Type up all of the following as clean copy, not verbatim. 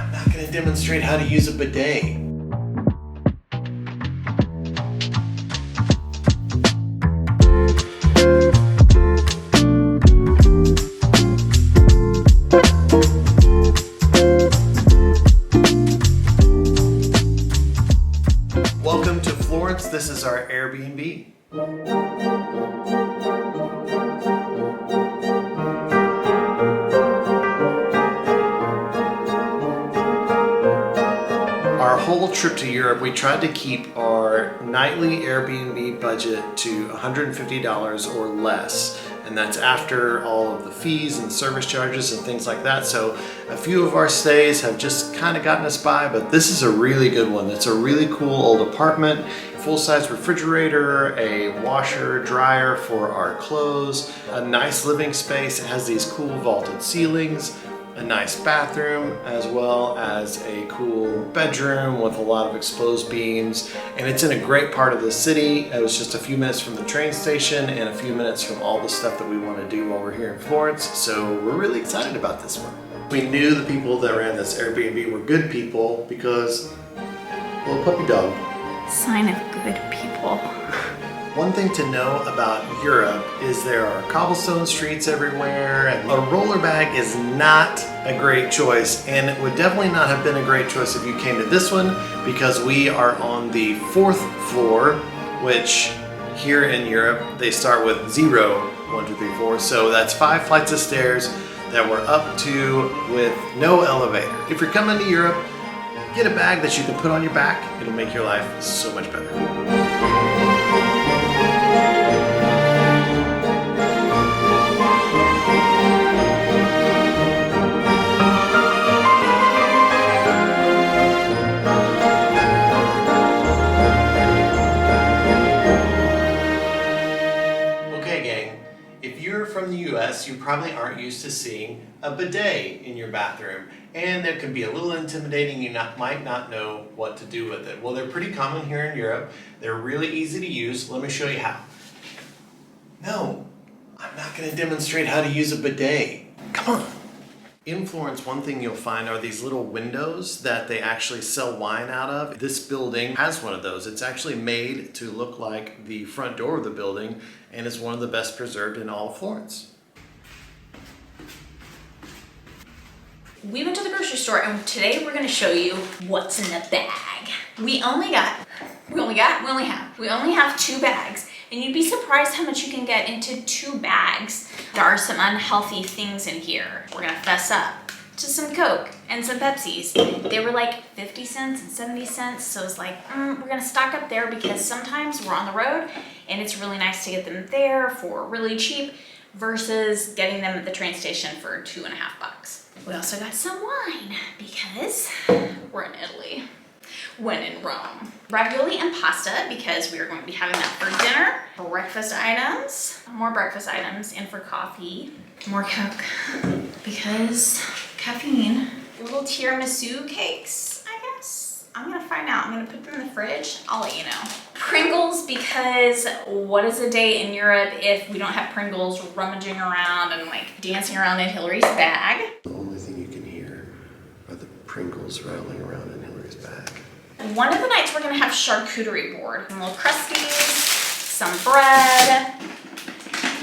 I'm not going to demonstrate how to use a bidet. Welcome to Florence. This is our AirBnB. Our whole trip to Europe, we tried to keep our nightly Airbnb budget to $150 or less. And that's after all of the fees and service charges and things like that. So a few of our stays have just kind of gotten us by, but this is a really good one. It's a really cool old apartment, full-size refrigerator, a washer, dryer for our clothes, a nice living space. It has these cool vaulted ceilings, a nice bathroom, as well as a cool bedroom with a lot of exposed beams. And it's in a great part of the city. It was just a few minutes from the train station and a few minutes from all the stuff that we want to do while we're here in Florence. So we're really excited about this one. We knew the people that ran this Airbnb were good people because little puppy dog. Sign of good people. One thing to know about Europe is there are cobblestone streets everywhere, and a roller bag is not a great choice, and it would definitely not have been a great choice if you came to this one, because we are on the 4th floor, which here in Europe they start with 0, 1, 2, 3, 4, so that's 5 flights of stairs that we're up to with no elevator. If you're coming to Europe, get a bag that you can put on your back. It'll make your life so much better. From the US, you probably aren't used to seeing a bidet in your bathroom, and it can be a little intimidating. You might not know what to do with it. Well, they're pretty common here in Europe. They're really easy to use. Let me show you how. No, I'm not going to demonstrate how to use a bidet. Come on. In Florence, one thing you'll find are these little windows that they actually sell wine out of. This building has one of those. It's actually made to look like the front door of the building and is one of the best preserved in all of Florence. We went to the grocery store and today we're gonna show you what's in the bag. We only have 2 bags, and you'd be surprised how much you can get into 2 bags. There are some unhealthy things in here. We're gonna fess up to some Coke and some Pepsis. They were like 50 cents and 70 cents, so it's like, we're gonna stock up there because sometimes we're on the road and it's really nice to get them there for really cheap versus getting them at the train station for $2.50. We also got some wine because we're in Italy. When in Rome. Ravioli and pasta because we are going to be having that for dinner. Breakfast items, more breakfast items, and for coffee, more Coke because caffeine. Little tiramisu cakes, I guess. I'm gonna find out. I'm gonna put them in the fridge. I'll let you know. Pringles because what is a day in Europe if we don't have Pringles rummaging around and like dancing around in Hillary's bag? The only thing you can hear are the Pringles rattling around in Hillary's bag. One of the nights we're gonna have charcuterie board. Some little crusties, some bread,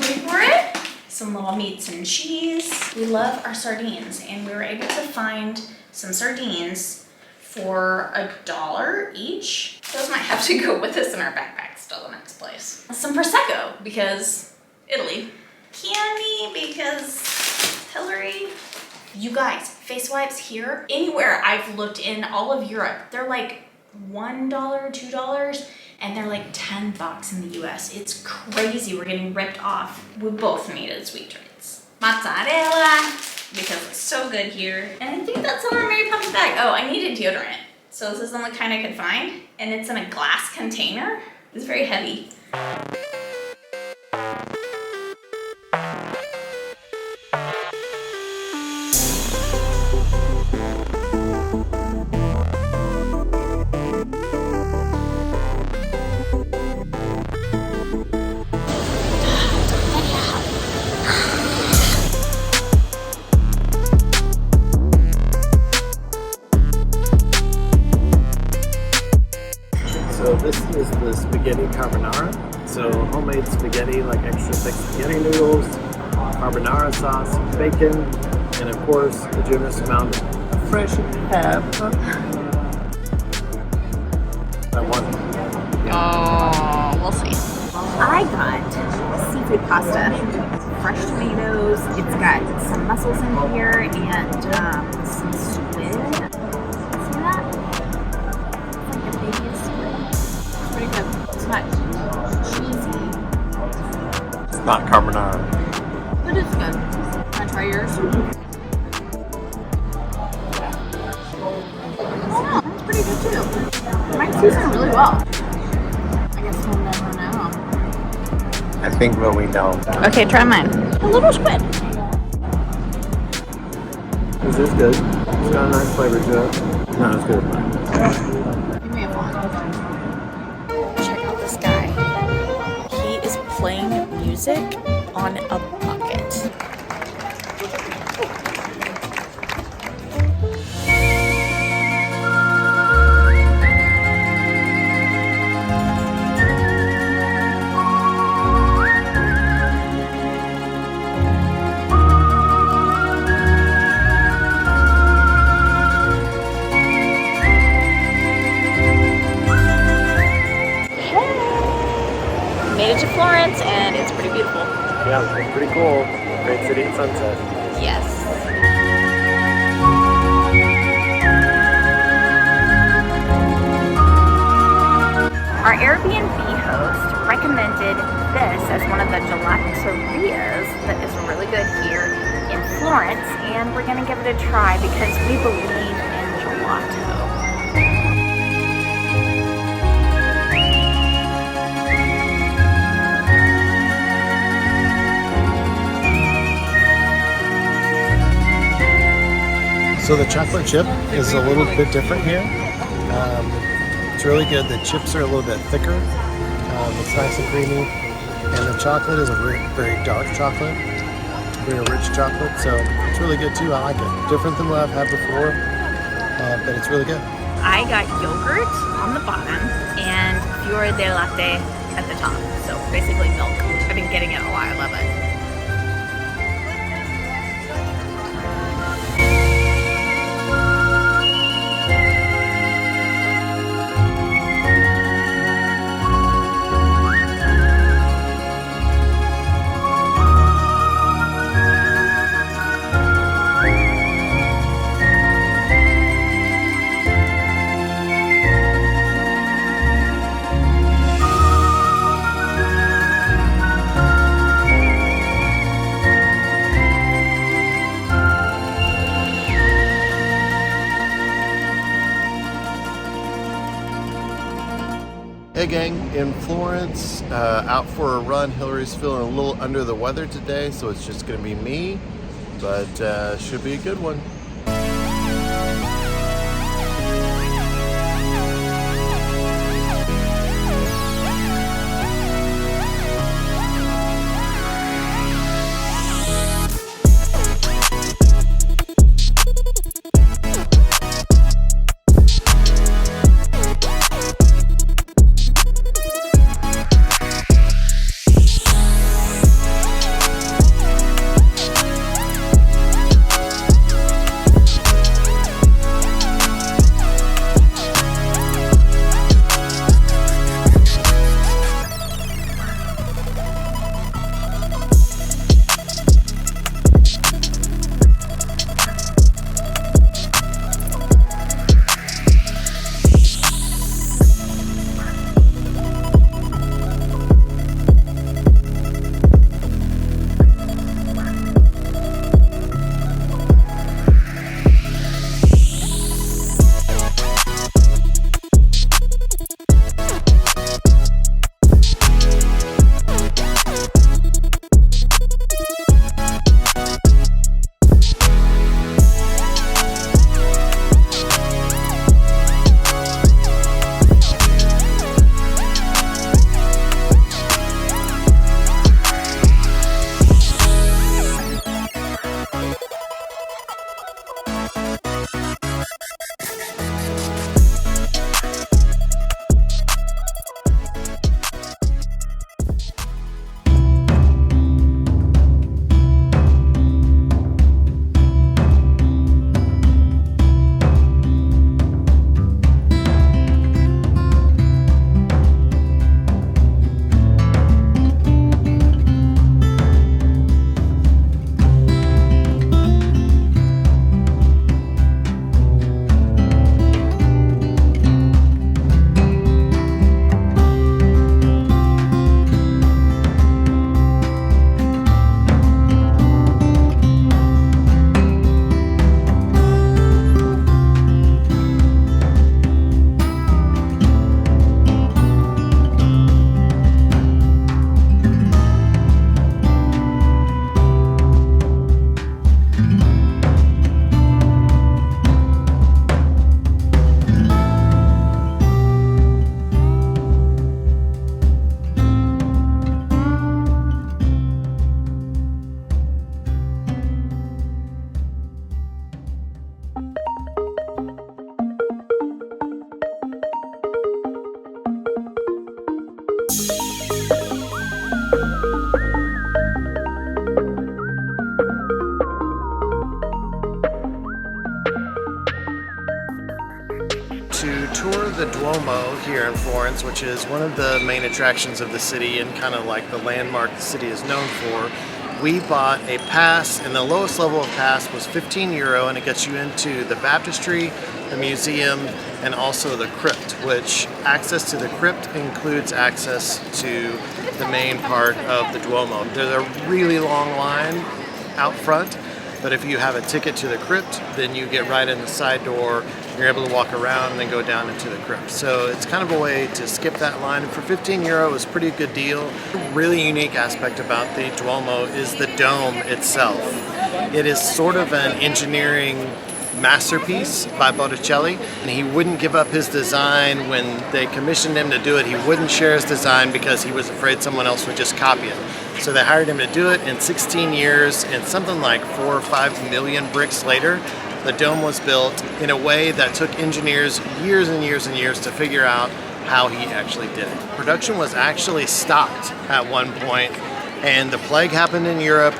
wait for it, some little meats and cheese. We love our sardines, and we were able to find some sardines for $1 each. Those might have to go with us in our backpacks to the next place. Some Prosecco, because Italy. Candy, because Hillary. You guys, face wipes here, anywhere I've looked in all of Europe, they're like $1, $2, and they're like 10 bucks in the US. It's crazy. We're getting ripped off. We both needed sweet treats. Mozzarella, because it's so good here. And I think that's on our Mary Poppins bag. Oh, I needed deodorant. So this is the only kind I could find, and it's in a glass container. It's very heavy. This is the spaghetti carbonara. So homemade spaghetti, like extra thick spaghetti noodles, carbonara sauce, bacon, and of course a generous amount of fresh herb. I want it. Oh, we'll see. I got seafood pasta, fresh tomatoes. It's got some mussels in here and some squid. See that? It's like the biggest squid. It's pretty good. It's not cheesy, It's not carbonara. but it's good. Can I try yours? Oh, that's pretty good too. Mine's seasoned really well. I guess we'll never know. I think that we know. Okay, try mine. A little squid. This is good. It's got a nice flavor to it. Not as good as mine. You may have one. Check out this guy. He is playing music on a bucket. Made it to Florence and it's pretty beautiful. Yeah, it's pretty cool. Great city at sunset. Yes. Our Airbnb host recommended this as one of the gelaterias that is really good here in Florence, and we're gonna give it a try because we believe in gelato. So the chocolate chip is a little bit different here. It's really good. The chips are a little bit thicker. It's nice and creamy. And the chocolate is a very dark chocolate, very rich chocolate. So it's really good too. I like it. Different than what I've had before, but it's really good. I got yogurt on the bottom and fior di latte at the top. So basically milk. I've been getting it a lot. I love it. Hey gang, in Florence, out for a run. Hillary's feeling a little under the weather today, so it's just gonna be me, but should be a good one. to tour the Duomo here in Florence, which is one of the main attractions of the city and kind of like the landmark the city is known for, we bought a pass, and the lowest level of pass was €15, and it gets you into the baptistry, the museum, and also the crypt, which access to the crypt includes access to the main part of the Duomo. There's a really long line out front, but if you have a ticket to the crypt, then you get right in the side door. You're able to walk around and then go down into the crypt. So it's kind of a way to skip that line. And for €15, it was a pretty good deal. A really unique aspect about the Duomo is the dome itself. It is sort of an engineering masterpiece by Botticelli, and he wouldn't give up his design. When they commissioned him to do it, he wouldn't share his design because he was afraid someone else would just copy it. So they hired him to do it in 16 years, and something like 4 or 5 million bricks later, the dome was built in a way that took engineers years and years and years to figure out how he actually did it. Production was actually stopped at one point, and the plague happened in Europe.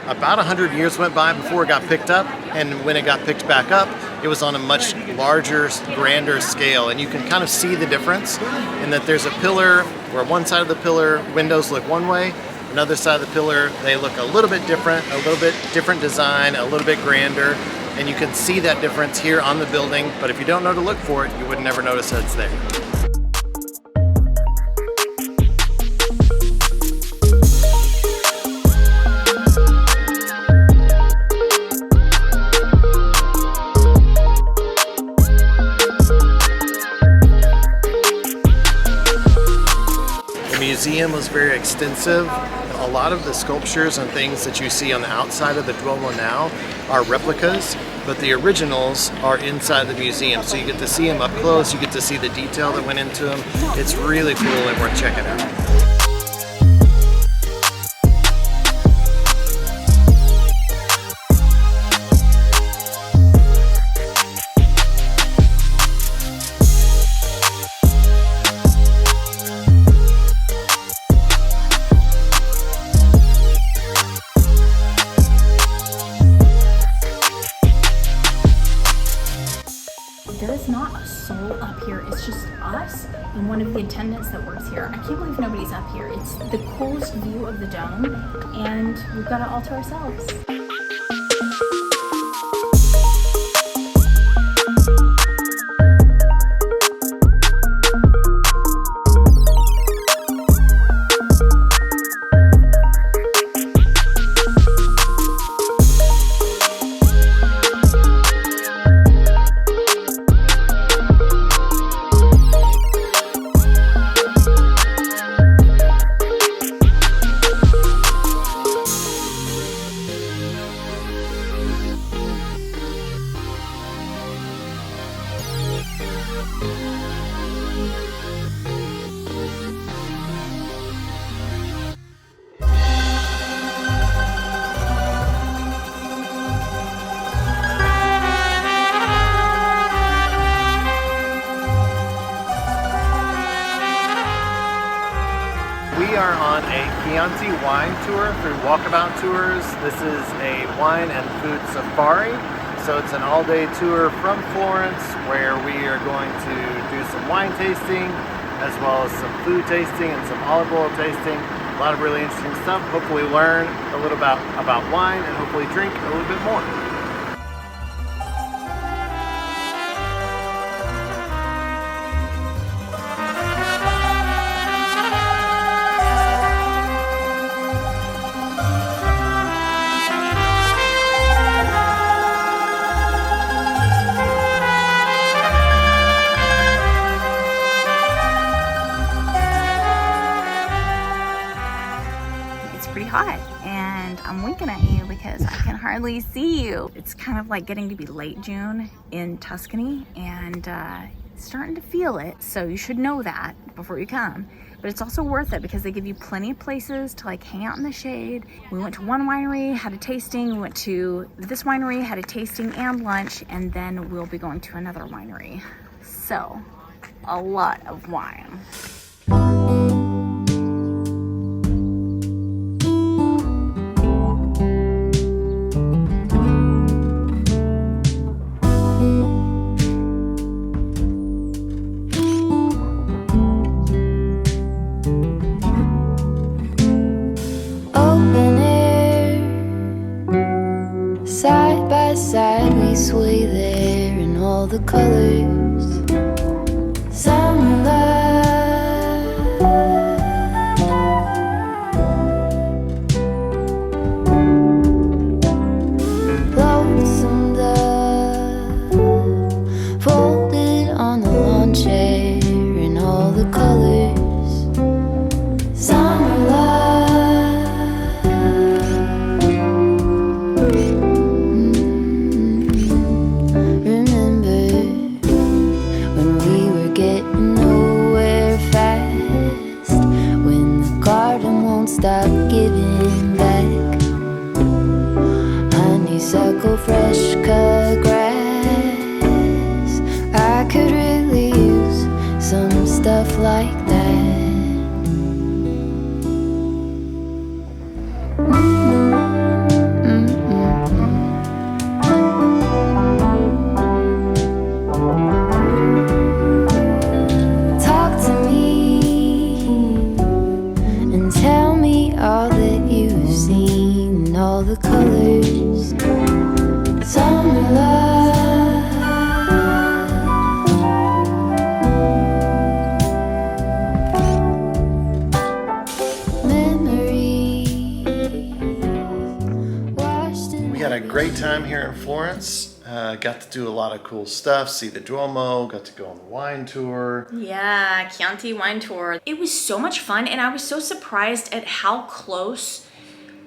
About 100 years went by before it got picked up, and when it got picked back up, it was on a much larger, grander scale, and you can kind of see the difference in that there's a pillar where one side of the pillar windows look one way, another side of the pillar they look a little bit different design, a little bit grander, and you can see that difference here on the building, but if you don't know to look for it, you would never notice that it's there. The museum was very extensive. A lot of the sculptures and things that you see on the outside of the Duomo now are replicas, but the originals are inside the museum. So you get to see them up close, you get to see the detail that went into them. It's really cool and worth checking out. There's not a soul up here. It's just us and one of the attendants that works here. I can't believe nobody's up here. It's the coolest view of the dome, and we've got it all to ourselves. We are on a Chianti wine tour through Walkabout Tours. This is a wine and food safari. So it's an all-day tour from Florence where we are going to do some wine tasting as well as some food tasting and some olive oil tasting. A lot of really interesting stuff. Hopefully learn a little about wine and hopefully drink a little bit more. Hot, and I'm winking at you because I can hardly see you. It's kind of like getting to be late June in Tuscany, and starting to feel it, so you should know that before you come. But it's also worth it because they give you plenty of places to like hang out in the shade. We went to one winery, had a tasting. We went to this winery, had a tasting and lunch, and then we'll be going to another winery. So a lot of wine. all the colors. Summer love. Lonesome dove folded on the lawn chair in all the colors. Summer love. Remember when we were getting nowhere fast, when the garden won't stop giving back. Honeysuckle, fresh cut grass. I could really use some stuff like that. Talk to me and tell me all that you've seen, all the colors. Summer love. Memories washed in. We had a great time here in Florence. Got to do a lot of cool stuff, see the Duomo, got to go on the wine tour. Yeah, Chianti wine tour. It was so much fun, and I was so surprised at how close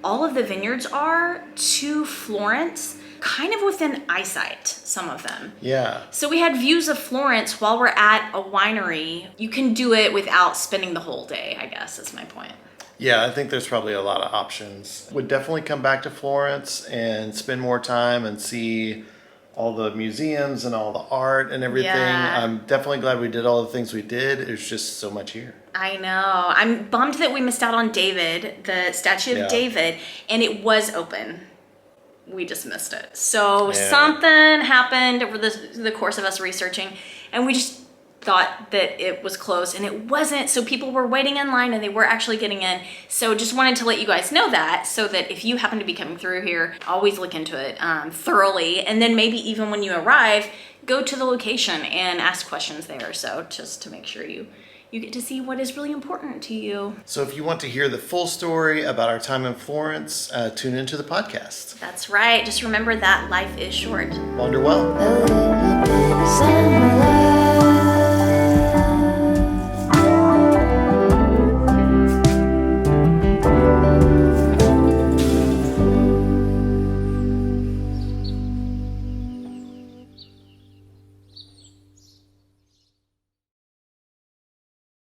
all of the vineyards are to Florence, kind of within eyesight, some of them. Yeah. So we had views of Florence while we're at a winery. You can do it without spending the whole day, I guess is my point. Yeah, I think there's probably a lot of options. Would definitely come back to Florence and spend more time and see all the museums and all the art and everything. Yeah. I'm definitely glad we did all the things we did. There's just so much here. I know. I'm bummed that we missed out on David, the statue of Yeah. David, and it was open. We just missed it. So Yeah. something happened over the course of us researching, and we just thought that it was closed, and it wasn't. So people were waiting in line, and they were actually getting in. So just wanted to let you guys know that, so that if you happen to be coming through here, always look into it thoroughly, and then maybe even when you arrive, go to the location and ask questions there. So just to make sure you get to see what is really important to you. So if you want to hear the full story about our time in Florence, tune into the podcast. That's right. Just remember that life is short. Wander well. A little bit of summer love.